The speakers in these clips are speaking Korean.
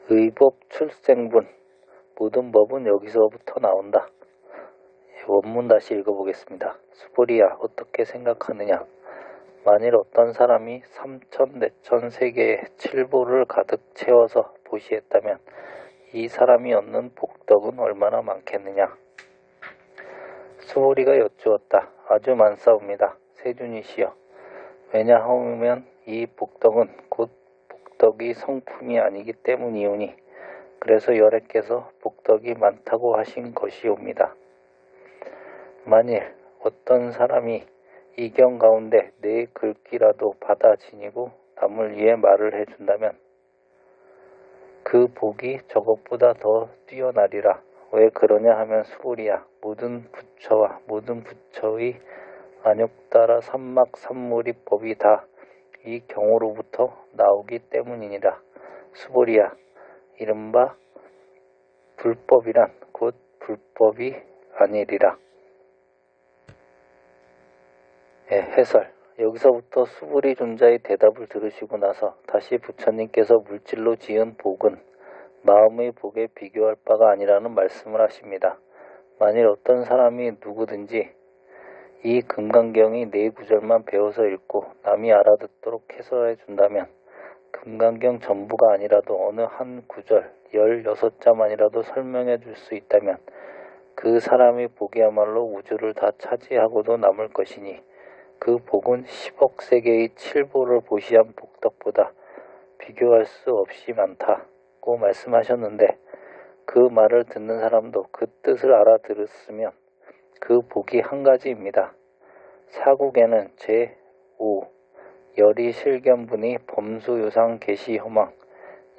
의법 출생분 모든 법은 여기서부터 나온다. 원문 다시 읽어보겠습니다. 수보리야, 어떻게 생각하느냐? 만일 어떤 사람이 3천, 4천 세계의 칠보를 가득 채워서 보시했다면 이 사람이 얻는 복덕은 얼마나 많겠느냐? 수보리가 여쭈었다. 아주 많사옵니다. 세준이시여. 왜냐하면 이 복덕은 곧 복덕이 성품이 아니기 때문이오니 그래서 여래께서 복덕이 많다고 하신 것이옵니다. 만일 어떤 사람이 이 경 가운데 내 글귀라도 받아 지니고 남을 위해 말을 해준다면 그 복이 저것보다 더 뛰어나리라. 왜 그러냐 하면 수보리야, 모든 부처와 모든 부처의 안욕따라 삼막삼무리 법이 다 이 경으로부터 나오기 때문이니라. 수보리야, 이른바 불법이란 곧 불법이 아니리라. 해설. 여기서부터 수보리 존자의 대답을 들으시고 나서 다시 부처님께서 물질로 지은 복은 마음의 복에 비교할 바가 아니라는 말씀을 하십니다. 만일 어떤 사람이 누구든지 이 금강경이 4구절만 배워서 읽고 남이 알아듣도록 해설해 준다면 금강경 전부가 아니라도 어느 한 구절 16자만이라도 설명해 줄 수 있다면 그 사람의 복이야말로 우주를 다 차지하고도 남을 것이니 그 복은 10억 세계의 칠보를 보시한 복덕보다 비교할 수 없이 많다고 말씀하셨는데 그 말을 듣는 사람도 그 뜻을 알아들었으면 그 복이 한 가지입니다. 사국에는 제5 열이 실견분이 범수유상 계시효망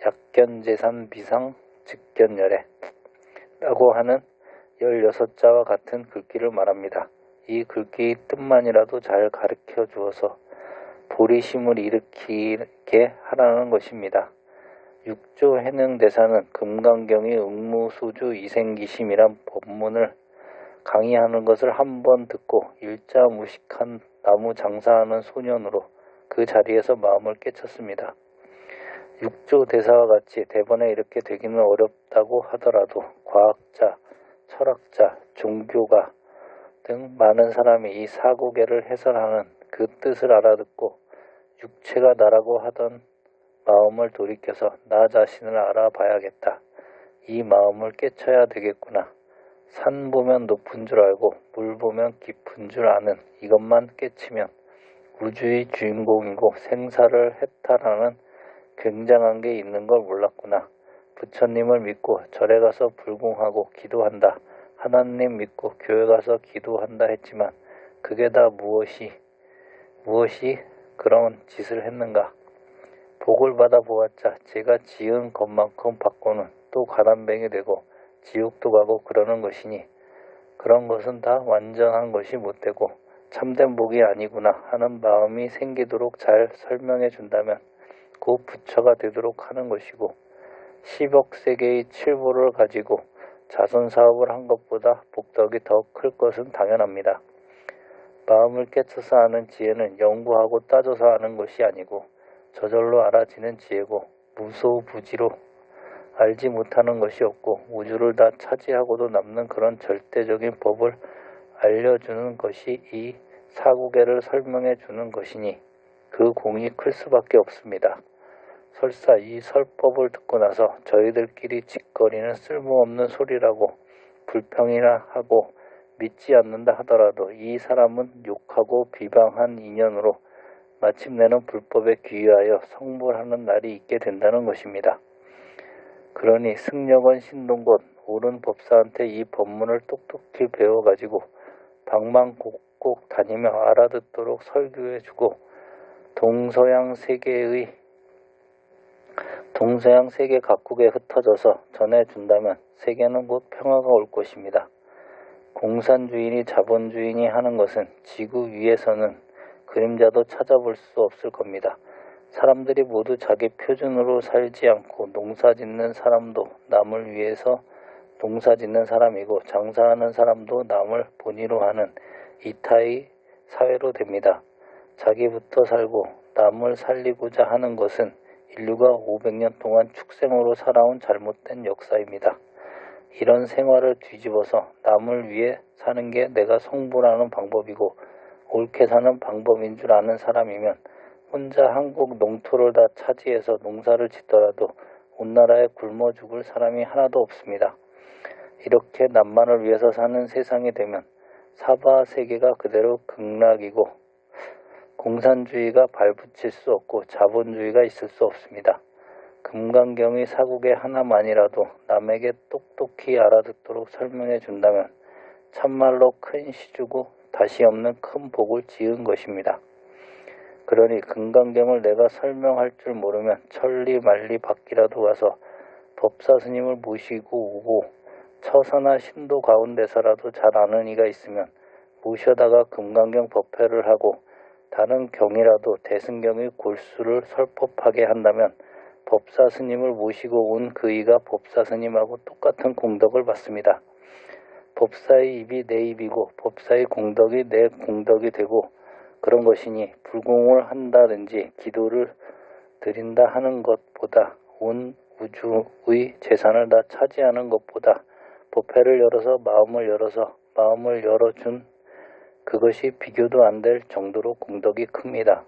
약견재산 비상 즉견열애 라고 하는 16자와 같은 글귀를 말합니다. 이 글귀의 뜻만이라도 잘 가르쳐 주어서 보리심을 일으키게 하라는 것입니다. 6조 해능대사는 금강경의 응무수주 이생기심이란 법문을 강의하는 것을 한 번 듣고 일자무식한 나무 장사하는 소년으로 그 자리에서 마음을 깨쳤습니다. 6조 대사와 같이 대번에 이렇게 되기는 어렵다고 하더라도 과학자, 철학자, 종교가 등 많은 사람이 이 사구계를 해설하는 그 뜻을 알아듣고 육체가 나라고 하던 마음을 돌이켜서 나 자신을 알아봐야겠다. 이 마음을 깨쳐야 되겠구나. 산 보면 높은 줄 알고 물 보면 깊은 줄 아는 이것만 깨치면 우주의 주인공이고 생사를 해탈하는 굉장한 게 있는 걸 몰랐구나. 부처님을 믿고 절에 가서 불공하고 기도한다. 하나님 믿고 교회 가서 기도한다 했지만 그게 다 무엇이 그런 짓을 했는가. 복을 받아 보았자 제가 지은 것만큼 받고는 또 가난뱅이 되고 지옥도 가고 그러는 것이니 그런 것은 다 완전한 것이 못되고 참된 복이 아니구나 하는 마음이 생기도록 잘 설명해 준다면 곧 부처가 되도록 하는 것이고 10억 세계의 칠보를 가지고 자선사업을 한 것보다 복덕이 더 클 것은 당연합니다. 마음을 깨쳐서 아는 지혜는 연구하고 따져서 아는 것이 아니고 저절로 알아지는 지혜고 무소부지로 알지 못하는 것이 없고 우주를 다 차지하고도 남는 그런 절대적인 법을 알려주는 것이 이 사구계를 설명해 주는 것이니 그 공이 클 수밖에 없습니다. 설사 이 설법을 듣고 나서 저희들끼리 짓거리는 쓸모없는 소리라고 불평이나 하고 믿지 않는다 하더라도 이 사람은 욕하고 비방한 인연으로 마침내는 불법에 귀의하여 성불하는 날이 있게 된다는 것입니다. 그러니 승려건 신동건 옳은 법사한테 이 법문을 똑똑히 배워가지고 방방곡곡 다니며 알아듣도록 설교해주고 동서양 세계 각국에 흩어져서 전해준다면 세계는 곧 평화가 올 것입니다. 공산주의니 자본주의니 하는 것은 지구 위에서는 그림자도 찾아볼 수 없을 겁니다. 사람들이 모두 자기 표준으로 살지 않고 농사짓는 사람도 남을 위해서 농사짓는 사람이고 장사하는 사람도 남을 본의로 하는 이타의 사회로 됩니다. 자기부터 살고 남을 살리고자 하는 것은 인류가 500년 동안 축생으로 살아온 잘못된 역사입니다. 이런 생활을 뒤집어서 남을 위해 사는 게 내가 성불하는 방법이고 옳게 사는 방법인 줄 아는 사람이면 혼자 한국 농토를 다 차지해서 농사를 짓더라도 온 나라에 굶어 죽을 사람이 하나도 없습니다. 이렇게 남만을 위해서 사는 세상이 되면 사바 세계가 그대로 극락이고 공산주의가 발붙일 수 없고 자본주의가 있을 수 없습니다. 금강경의 사국의 하나만이라도 남에게 똑똑히 알아듣도록 설명해 준다면 참말로 큰 시주고 다시 없는 큰 복을 지은 것입니다. 그러니 금강경을 내가 설명할 줄 모르면 천리 만리 밖이라도 가서 법사 스님을 모시고 오고 처사나 신도 가운데서라도 잘 아는 이가 있으면 모셔다가 금강경 법회를 하고 다른 경이라도 대승경의 골수를 설법하게 한다면 법사 스님을 모시고 온 그 이가 법사 스님하고 똑같은 공덕을 받습니다. 법사의 입이 내 입이고 법사의 공덕이 내 공덕이 되고 그런 것이니 불공을 한다든지 기도를 드린다 하는 것보다 온 우주의 재산을 다 차지하는 것보다 법회를 열어서 마음을 열어준 그것이 비교도 안 될 정도로 공덕이 큽니다.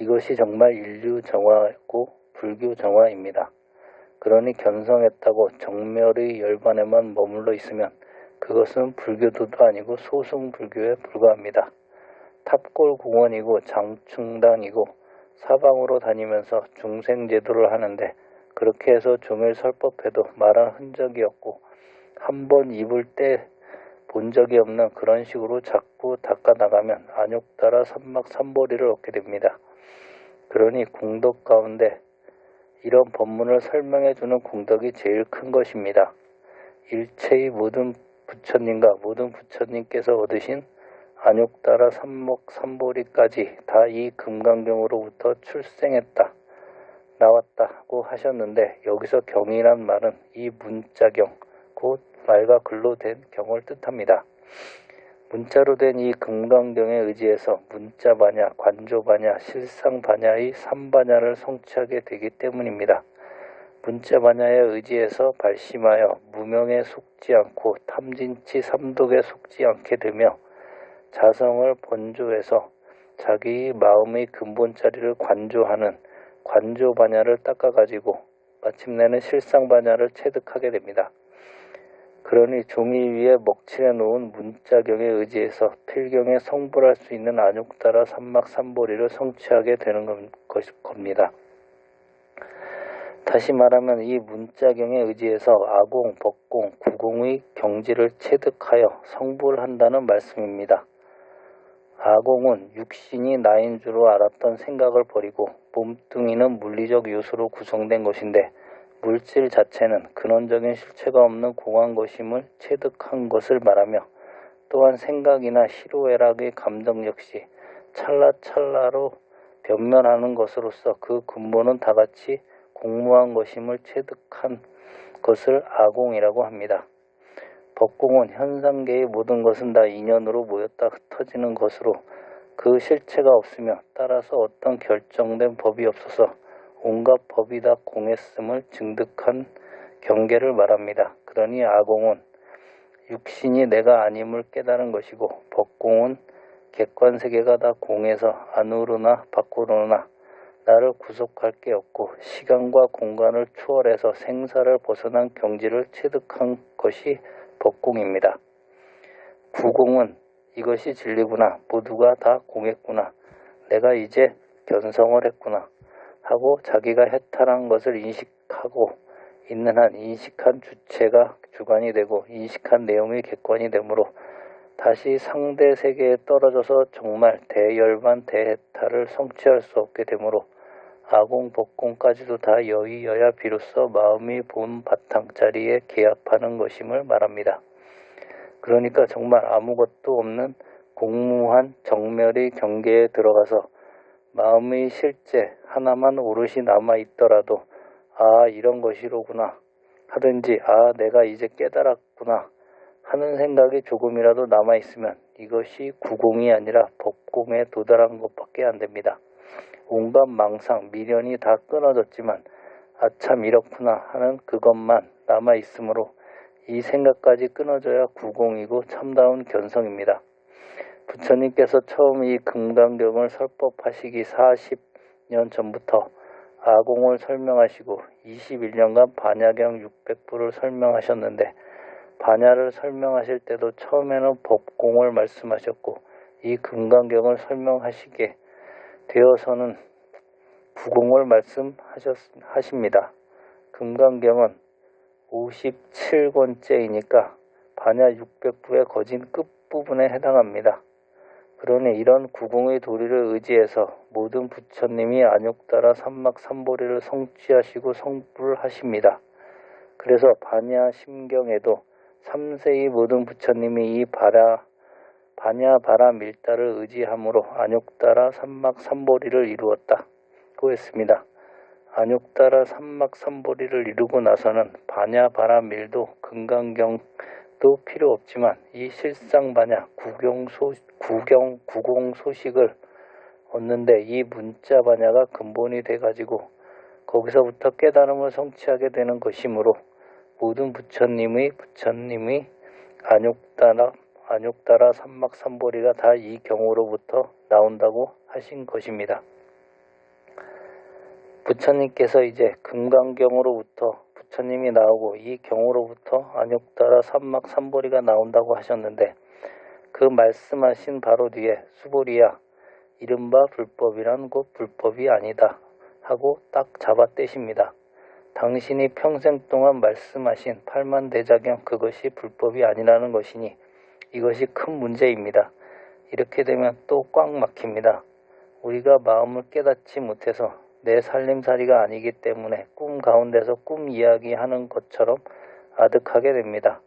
이것이 정말 인류 정화고 불교 정화입니다. 그러니 견성했다고 정멸의 열반에만 머물러 있으면 그것은 불교도도 아니고 소승불교에 불과합니다. 탑골공원이고 장충당이고 사방으로 다니면서 중생제도를 하는데 그렇게 해서 종일 설법해도 말한 흔적이 없고 한 번 입을 때 본 적이 없는 그런 식으로 자꾸 닦아나가면 안욕따라 삼막삼보리를 얻게 됩니다. 그러니 공덕 가운데 이런 법문을 설명해주는 공덕이 제일 큰 것입니다. 일체의 모든 부처님과 모든 부처님께서 얻으신 안욕따라 삼목삼보리까지 다 이 금강경으로부터 출생했다, 나왔다고 하셨는데 여기서 경이란 말은 이 문자경, 곧 말과 글로 된 경을 뜻합니다. 문자로 된 이 금강경에 의지해서 문자반야, 관조반야, 실상반야의 3반야를 성취하게 되기 때문입니다. 문자반야에 의지해서 발심하여 무명에 속지 않고 탐진치 삼독에 속지 않게 되며 자성을 번조해서 자기의 마음의 근본자리를 관조하는 관조반야를 닦아가지고 마침내는 실상반야를 체득하게 됩니다. 그러니 종이 위에 먹칠해 놓은 문자경에 의지해서 필경에 성불할 수 있는 안욕따라 삼막삼보리를 성취하게 되는 겁니다. 다시 말하면 이 문자경에 의지해서 아공, 법공, 구공의 경지를 체득하여 성불한다는 말씀입니다. 아공은 육신이 나인 줄로 알았던 생각을 버리고 몸뚱이는 물리적 요소로 구성된 것인데 물질 자체는 근원적인 실체가 없는 공한 것임을 체득한 것을 말하며 또한 생각이나 희로애락의 감정 역시 찰나찰나로 변면하는 것으로서 그 근본은 다같이 공무한 것임을 체득한 것을 아공이라고 합니다. 법공은 현상계의 모든 것은 다 인연으로 모였다 흩어지는 것으로 그 실체가 없으며 따라서 어떤 결정된 법이 없어서 온갖 법이 다 공했음을 증득한 경계를 말합니다. 그러니 아공은 육신이 내가 아님을 깨달은 것이고 법공은 객관세계가 다 공해서 안으로나 밖으로나 나를 구속할 게 없고 시간과 공간을 초월해서 생사를 벗어난 경지를 체득한 것이 법공입니다. 구공은 이것이 진리구나, 모두가 다 공했구나, 내가 이제 견성을 했구나 하고 자기가 해탈한 것을 인식하고 있는 한 인식한 주체가 주관이 되고 인식한 내용이 객관이 되므로 다시 상대 세계에 떨어져서 정말 대열반 대해탈을 성취할 수 없게 되므로 아공 법공까지도 다 여의여야 비로소 마음이 본 바탕자리에 개합하는 것임을 말합니다. 그러니까 정말 아무것도 없는 공무한 정멸의 경계에 들어가서 마음의 실제 하나만 오롯이 남아있더라도 아 이런 것이로구나 하든지 아 내가 이제 깨달았구나 하는 생각이 조금이라도 남아있으면 이것이 구공이 아니라 법공에 도달한 것밖에 안 됩니다. 온갖 망상, 미련이 다 끊어졌지만 아참 이렇구나 하는 그것만 남아있으므로 이 생각까지 끊어져야 구공이고 참다운 견성입니다. 부처님께서 처음 이 금강경을 설법하시기 40년 전부터 아공을 설명하시고 21년간 반야경 600부를 설명하셨는데 반야를 설명하실 때도 처음에는 법공을 말씀하셨고 이 금강경을 설명하시게 되어서는 부공을 말씀하십니다. 금강경은 57권째이니까 반야 600부의 거진 끝부분에 해당합니다. 그러니 이런 구공의 도리를 의지해서 모든 부처님이 안욕따라 삼막삼보리를 성취하시고 성불을 하십니다. 그래서 반야 심경에도 3세의 모든 부처님이 이 반야 바라 밀다를 의지함으로 안욕따라 삼막삼보리를 이루었다고 했습니다. 안욕따라 삼막삼보리를 이루고 나서는 반야 바라 밀도 금강경도 필요 없지만 이 실상반야 구공 소식을 얻는데 이 문자 반야가 근본이 돼가지고 거기서부터 깨달음을 성취하게 되는 것이므로 모든 부처님이 안욕따라 삼막삼보리가 다 이 경으로부터 나온다고 하신 것입니다. 부처님께서 이제 금강경으로부터 부처님이 나오고 이 경으로부터 안욕따라 삼막삼보리가 나온다고 하셨는데 그 말씀하신 바로 뒤에 수보리야 이른바 불법이란 곧 불법이 아니다 하고 딱 잡아떼십니다. 당신이 평생 동안 말씀하신 팔만대자경 그것이 불법이 아니라는 것이니 이것이 큰 문제입니다. 이렇게 되면 또 꽉 막힙니다. 우리가 마음을 깨닫지 못해서 내 살림살이가 아니기 때문에 꿈 가운데서 꿈 이야기하는 것처럼 아득하게 됩니다.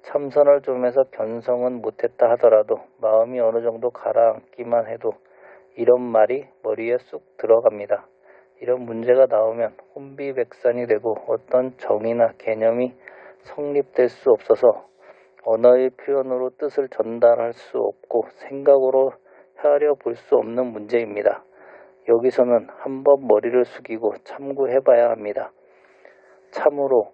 참선을 좀 해서 견성은 못했다 하더라도 마음이 어느 정도 가라앉기만 해도 이런 말이 머리에 쑥 들어갑니다. 이런 문제가 나오면 혼비백산이 되고 어떤 정의나 개념이 성립될 수 없어서 언어의 표현으로 뜻을 전달할 수 없고 생각으로 헤아려 볼 수 없는 문제입니다. 여기서는 한번 머리를 숙이고 참고해봐야 합니다. 참으로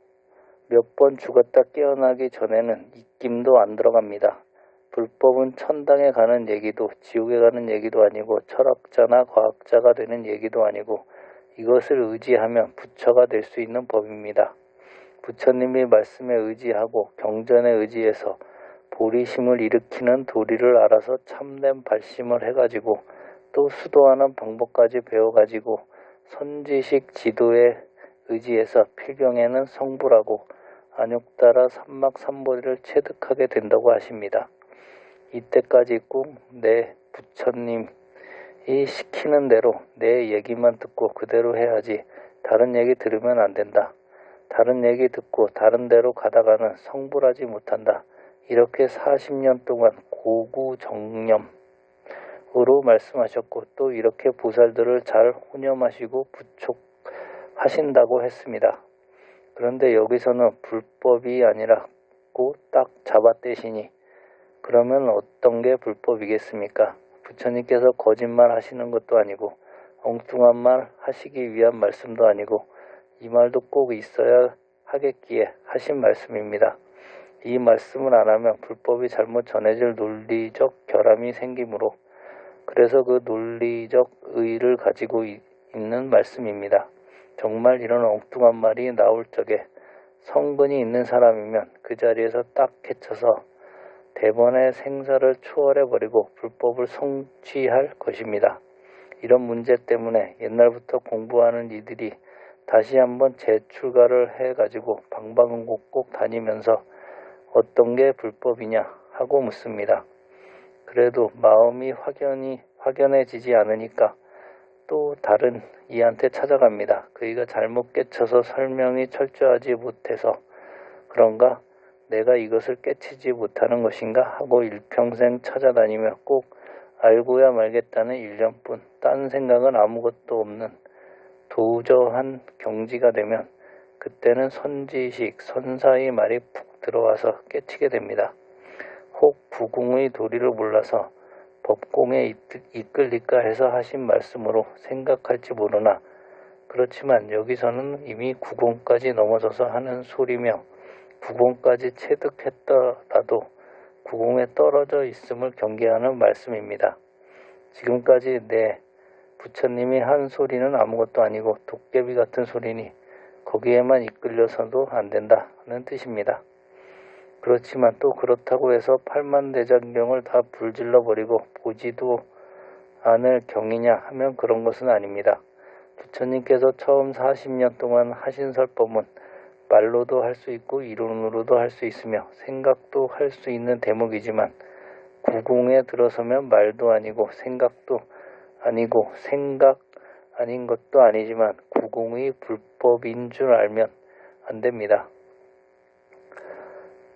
몇 번 죽었다 깨어나기 전에는 입김도 안 들어갑니다. 불법은 천당에 가는 얘기도 지옥에 가는 얘기도 아니고 철학자나 과학자가 되는 얘기도 아니고 이것을 의지하면 부처가 될 수 있는 법입니다. 부처님의 말씀에 의지하고 경전에 의지해서 보리심을 일으키는 도리를 알아서 참된 발심을 해가지고 또 수도하는 방법까지 배워가지고 선지식 지도에 의지해서 필경에는 성불하고 안욕따라 삼막삼보리를 체득하게 된다고 하십니다. 이때까지 꼭 내 부처님이 시키는 대로 내 얘기만 듣고 그대로 해야지 다른 얘기 들으면 안 된다. 다른 얘기 듣고 다른 데로 가다가는 성불하지 못한다. 이렇게 40년 동안 고구정념으로 말씀하셨고 또 이렇게 보살들을 잘 혼념하시고 부촉하신다고 했습니다. 그런데 여기서는 불법이 아니라고 딱 잡아떼시니 그러면 어떤 게 불법이겠습니까? 부처님께서 거짓말 하시는 것도 아니고 엉뚱한 말 하시기 위한 말씀도 아니고 이 말도 꼭 있어야 하겠기에 하신 말씀입니다. 이 말씀을 안 하면 불법이 잘못 전해질 논리적 결함이 생기므로 그래서 그 논리적 의의를 가지고 있는 말씀입니다. 정말 이런 엉뚱한 말이 나올 적에 성근이 있는 사람이면 그 자리에서 딱 해쳐서 대번의 생사를 초월해버리고 불법을 성취할 것입니다. 이런 문제 때문에 옛날부터 공부하는 이들이 다시 한번 재출가를 해가지고 방방곡곡 다니면서 어떤 게 불법이냐 하고 묻습니다. 그래도 마음이 확연해지지 않으니까 또 다른 이한테 찾아갑니다. 그이가 잘못 깨쳐서 설명이 철저하지 못해서 그런가 내가 이것을 깨치지 못하는 것인가 하고 일평생 찾아다니며 꼭 알고야 말겠다는 일념뿐 딴 생각은 아무것도 없는 도저한 경지가 되면 그때는 선지식, 선사의 말이 푹 들어와서 깨치게 됩니다. 혹 부궁의 도리를 몰라서 법공에 이끌릴까 해서 하신 말씀으로 생각할지 모르나 그렇지만 여기서는 이미 구공까지 넘어져서 하는 소리며 구공까지 체득했더라도 구공에 떨어져 있음을 경계하는 말씀입니다. 지금까지 부처님이 한 소리는 아무것도 아니고 도깨비 같은 소리니 거기에만 이끌려서도 안 된다는 뜻입니다. 그렇지만 또 그렇다고 해서 팔만대장경을 다 불질러버리고 보지도 않을 경이냐 하면 그런 것은 아닙니다. 부처님께서 처음 40년 동안 하신 설법은 말로도 할 수 있고 이론으로도 할 수 있으며 생각도 할 수 있는 대목이지만 구공에 들어서면 말도 아니고 생각도 아니고 생각 아닌 것도 아니지만 구공의 불법인 줄 알면 안 됩니다.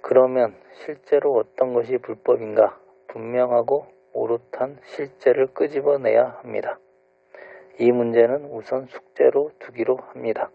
그러면 실제로 어떤 것이 불법인가 분명하고 오롯한 실제를 끄집어내야 합니다. 이 문제는 우선 숙제로 두기로 합니다.